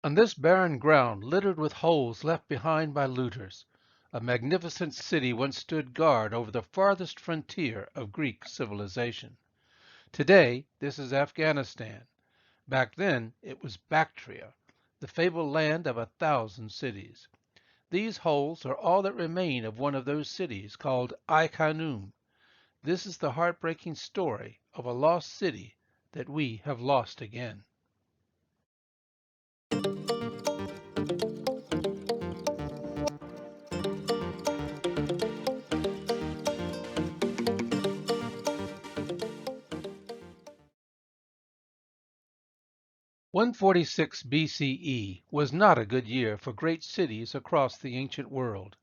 On this barren ground, littered with holes left behind by looters, a magnificent city once stood guard over the farthest frontier of Greek civilization. Today, this is Afghanistan. Back then, it was Bactria, the fabled land of 1,000 cities. These holes are all that remain of one of those cities called Khanoum. This is the heartbreaking story of a lost city that we have lost again. 146 BCE was not a good year for great cities across the ancient world.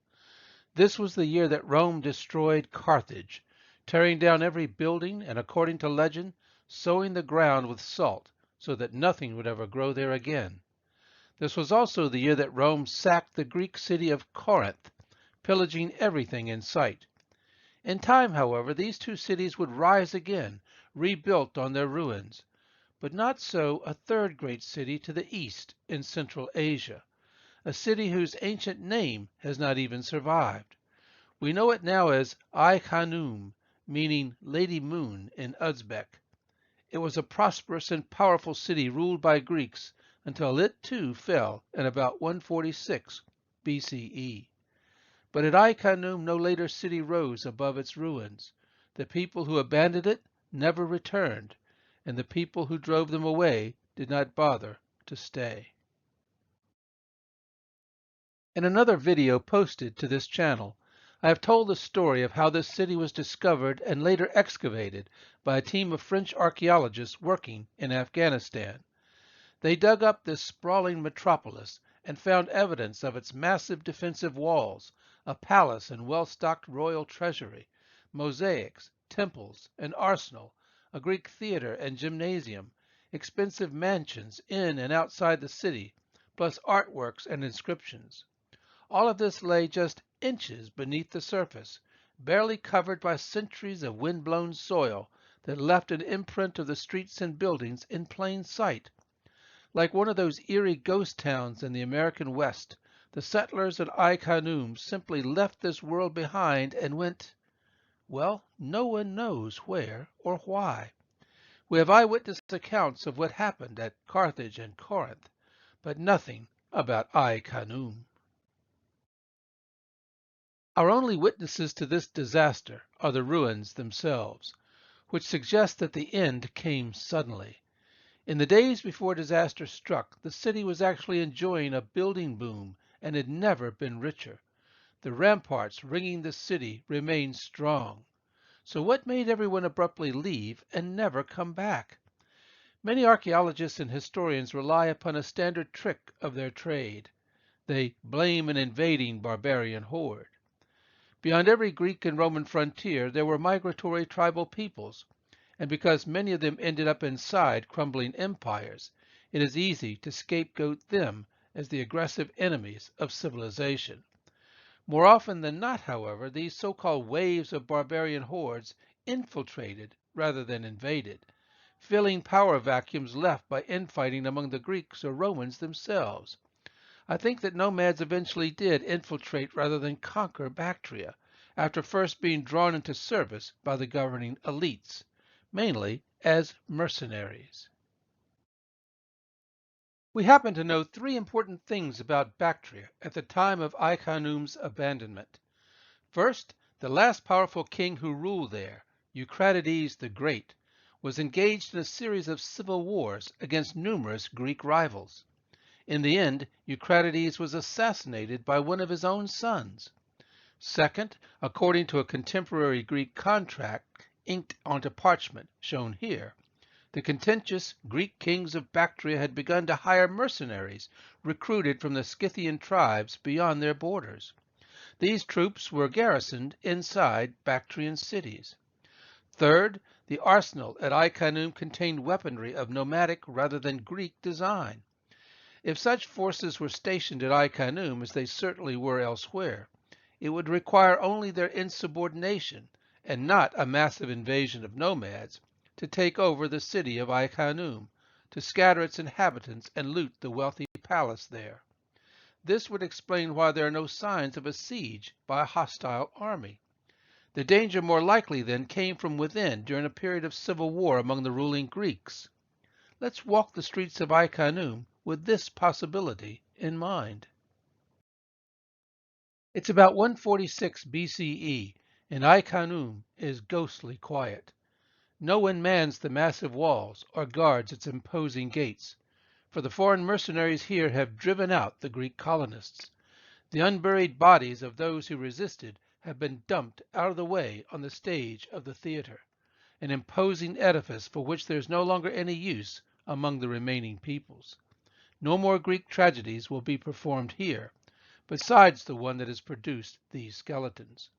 This was the year that Rome destroyed Carthage, tearing down every building and, according to legend, sowing the ground with salt so that nothing would ever grow there again. This was also the year that Rome sacked the Greek city of Corinth, pillaging everything in sight. In time, however, these two cities would rise again, rebuilt on their ruins. But not so a third great city to the east in Central Asia, a city whose ancient name has not even survived. We know it now as Khanoum, meaning Lady Moon in Uzbek. It was a prosperous and powerful city ruled by Greeks until it too fell in about 146 BCE. But at Khanoum no later city rose above its ruins. The people who abandoned it never returned, and the people who drove them away did not bother to stay. In another video posted to this channel, I have told the story of how this city was discovered and later excavated by a team of French archaeologists working in Afghanistan. They dug up this sprawling metropolis and found evidence of its massive defensive walls, a palace and well-stocked royal treasury, mosaics, temples, an arsenal, a Greek theater and gymnasium, expensive mansions in and outside the city, plus artworks and inscriptions. All of this lay just inches beneath the surface, barely covered by centuries of wind-blown soil that left an imprint of the streets and buildings in plain sight. Like one of those eerie ghost towns in the American West, the settlers at Khanoum simply left this world behind and went, well, no one knows where or why. We have eyewitness accounts of what happened at Carthage and Corinth, but nothing about Khanoum. Our only witnesses to this disaster are the ruins themselves, which suggest that the end came suddenly. In the days before disaster struck, the city was actually enjoying a building boom and had never been richer. The ramparts ringing the city remained strong. So what made everyone abruptly leave and never come back? Many archaeologists and historians rely upon a standard trick of their trade. They blame an invading barbarian horde. Beyond every Greek and Roman frontier, there were migratory tribal peoples, and because many of them ended up inside crumbling empires, it is easy to scapegoat them as the aggressive enemies of civilization. More often than not, however, these so-called waves of barbarian hordes infiltrated rather than invaded, filling power vacuums left by infighting among the Greeks or Romans themselves. I think that nomads eventually did infiltrate rather than conquer Bactria, after first being drawn into service by the governing elites, mainly as mercenaries. We happen to know three important things about Bactria at the time of Khanoum's abandonment. First, the last powerful king who ruled there, Eucratides the Great, was engaged in a series of civil wars against numerous Greek rivals. In the end, Eucratides was assassinated by one of his own sons. Second, according to a contemporary Greek contract inked onto parchment shown here, the contentious Greek kings of Bactria had begun to hire mercenaries recruited from the Scythian tribes beyond their borders. These troops were garrisoned inside Bactrian cities. Third, the arsenal at Khanoum contained weaponry of nomadic rather than Greek design. If such forces were stationed at Khanoum, as they certainly were elsewhere, it would require only their insubordination, and not a massive invasion of nomads, to take over the city of Khanoum, to scatter its inhabitants and loot the wealthy palace there. This would explain why there are no signs of a siege by a hostile army. The danger more likely then came from within during a period of civil war among the ruling Greeks. Let's walk the streets of Khanoum with this possibility in mind. It's about 146 BCE, and Khanoum is ghostly quiet. No one mans the massive walls or guards its imposing gates, for the foreign mercenaries here have driven out the Greek colonists. The unburied bodies of those who resisted have been dumped out of the way on the stage of the theater, an imposing edifice for which there is no longer any use among the remaining peoples. No more Greek tragedies will be performed here, besides the one that has produced these skeletons.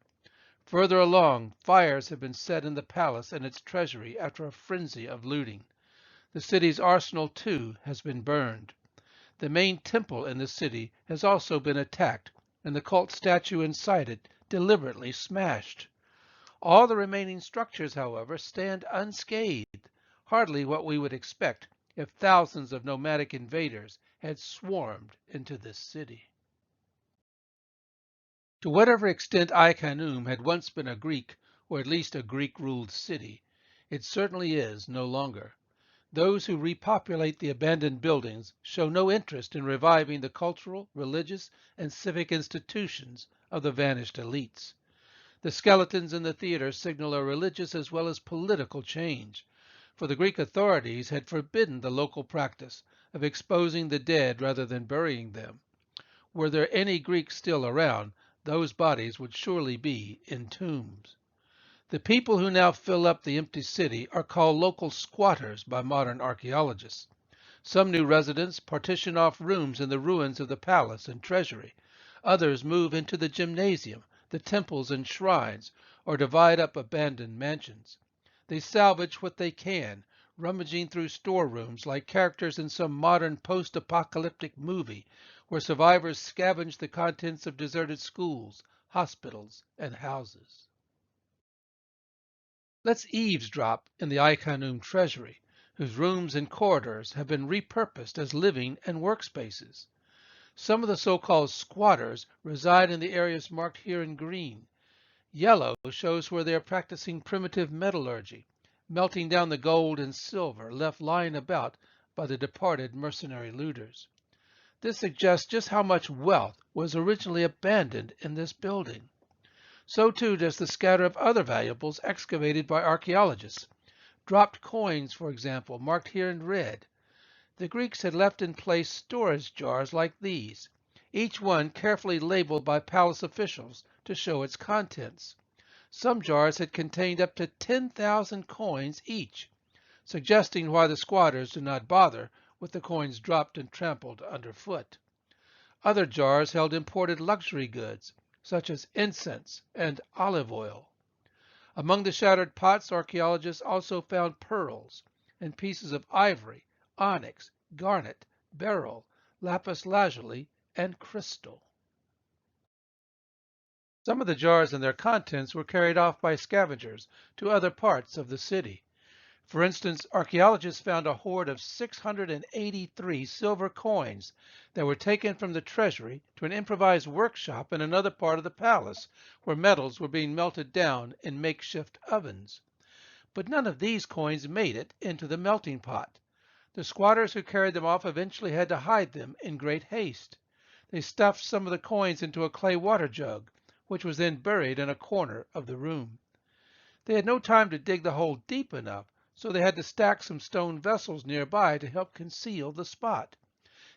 Further along, fires have been set in the palace and its treasury after a frenzy of looting. The city's arsenal, too, has been burned. The main temple in the city has also been attacked, and the cult statue inside it deliberately smashed. All the remaining structures, however, stand unscathed, hardly what we would expect if thousands of nomadic invaders had swarmed into this city. To whatever extent Khanoum had once been a Greek, or at least a Greek-ruled city, it certainly is no longer. Those who repopulate the abandoned buildings show no interest in reviving the cultural, religious, and civic institutions of the vanished elites. The skeletons in the theater signal a religious as well as political change, for the Greek authorities had forbidden the local practice of exposing the dead rather than burying them. Were there any Greeks still around, those bodies would surely be in tombs. The people who now fill up the empty city are called local squatters by modern archaeologists. Some new residents partition off rooms in the ruins of the palace and treasury. Others move into the gymnasium, the temples and shrines, or divide up abandoned mansions. They salvage what they can, rummaging through storerooms like characters in some modern post-apocalyptic movie where survivors scavenge the contents of deserted schools, hospitals, and houses. Let's eavesdrop in the Khanoum treasury, whose rooms and corridors have been repurposed as living and workspaces. Some of the so-called squatters reside in the areas marked here in green. Yellow shows where they are practicing primitive metallurgy, melting down the gold and silver left lying about by the departed mercenary looters. This suggests just how much wealth was originally abandoned in this building. So too does the scatter of other valuables excavated by archaeologists. Dropped coins, for example, marked here in red. The Greeks had left in place storage jars like these, each one carefully labeled by palace officials to show its contents. Some jars had contained up to 10,000 coins each, suggesting why the squatters do not bother with the coins dropped and trampled underfoot. Other jars held imported luxury goods, such as incense and olive oil. Among the shattered pots, archaeologists also found pearls and pieces of ivory, onyx, garnet, beryl, lapis lazuli, and crystal. Some of the jars and their contents were carried off by scavengers to other parts of the city. For instance, archaeologists found a hoard of 683 silver coins that were taken from the treasury to an improvised workshop in another part of the palace, where metals were being melted down in makeshift ovens. But none of these coins made it into the melting pot. The squatters who carried them off eventually had to hide them in great haste. They stuffed some of the coins into a clay water jug, which was then buried in a corner of the room. They had no time to dig the hole deep enough, so they had to stack some stone vessels nearby to help conceal the spot.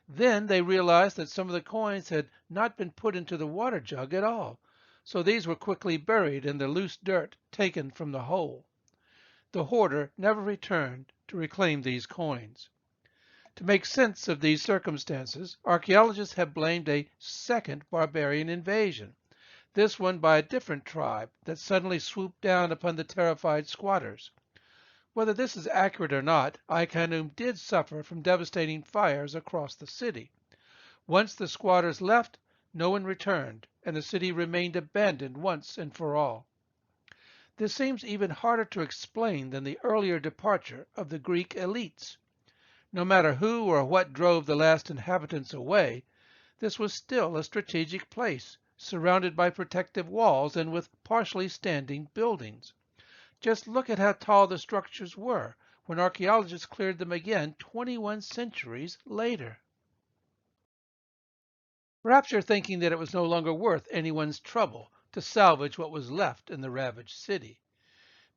Then they realized that some of the coins had not been put into the water jug at all, so these were quickly buried in the loose dirt taken from the hole. The hoarder never returned to reclaim these coins. To make sense of these circumstances, archaeologists have blamed a second barbarian invasion, this one by a different tribe that suddenly swooped down upon the terrified squatters. Whether this is accurate or not, Khanoum did suffer from devastating fires across the city. Once the squatters left, no one returned, and the city remained abandoned once and for all. This seems even harder to explain than the earlier departure of the Greek elites. No matter who or what drove the last inhabitants away, this was still a strategic place, surrounded by protective walls and with partially standing buildings. Just look at how tall the structures were when archaeologists cleared them again 21 centuries later. Perhaps you're thinking that it was no longer worth anyone's trouble to salvage what was left in the ravaged city.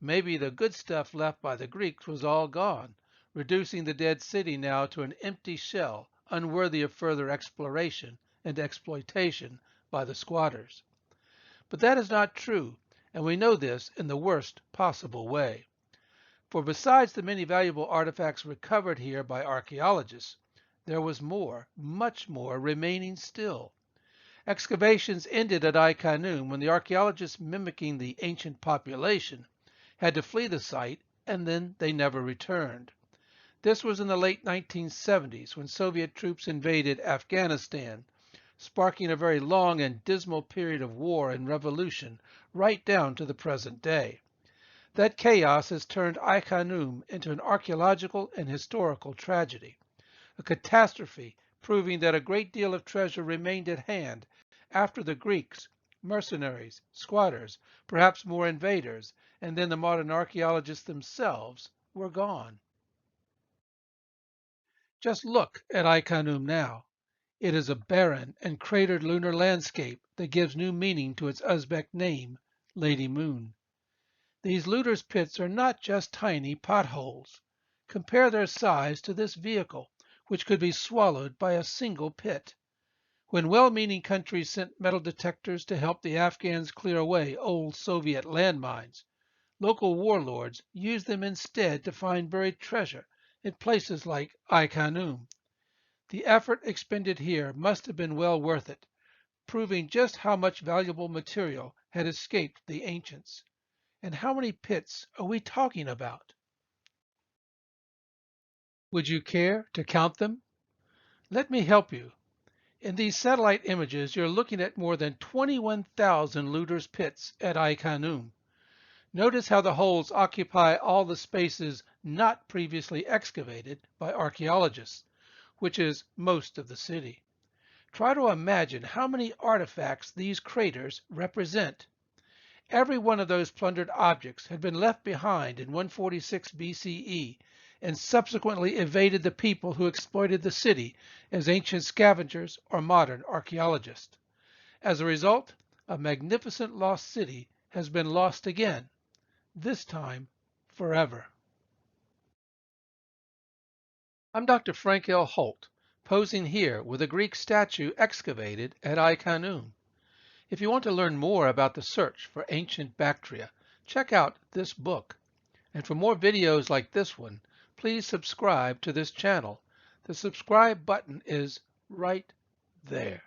Maybe the good stuff left by the Greeks was all gone, reducing the dead city now to an empty shell, unworthy of further exploration and exploitation by the squatters. But that is not true, and we know this in the worst possible way. For besides the many valuable artifacts recovered here by archaeologists, there was more, much more, remaining still. Excavations ended at Khanoum when the archaeologists, mimicking the ancient population, had to flee the site, and then they never returned. This was in the late 1970s when Soviet troops invaded Afghanistan, sparking a very long and dismal period of war and revolution right down to the present day. That chaos has turned Khanoum into an archaeological and historical tragedy, a catastrophe proving that a great deal of treasure remained at hand after the Greeks, mercenaries, squatters, perhaps more invaders, and then the modern archaeologists themselves were gone. Just look at Khanoum now. It is a barren and cratered lunar landscape that gives new meaning to its Uzbek name, Lady Moon. These looters' pits are not just tiny potholes. Compare their size to this vehicle, which could be swallowed by a single pit. When well-meaning countries sent metal detectors to help the Afghans clear away old Soviet landmines, local warlords used them instead to find buried treasure in places like Khanoum. The effort expended here must have been well worth it, proving just how much valuable material had escaped the ancients. And how many pits are we talking about? Would you care to count them? Let me help you. In these satellite images, you're looking at more than 21,000 looters' pits at Khanoum. Notice how the holes occupy all the spaces not previously excavated by archaeologists, which is most of the city. Try to imagine how many artifacts these craters represent. Every one of those plundered objects had been left behind in 146 BCE and subsequently evaded the people who exploited the city as ancient scavengers or modern archaeologists. As a result, a magnificent lost city has been lost again, this time forever. I'm Dr. Frank L. Holt, posing here with a Greek statue excavated at Khanoum. If you want to learn more about the search for ancient Bactria, check out this book. And for more videos like this one, please subscribe to this channel. The subscribe button is right there.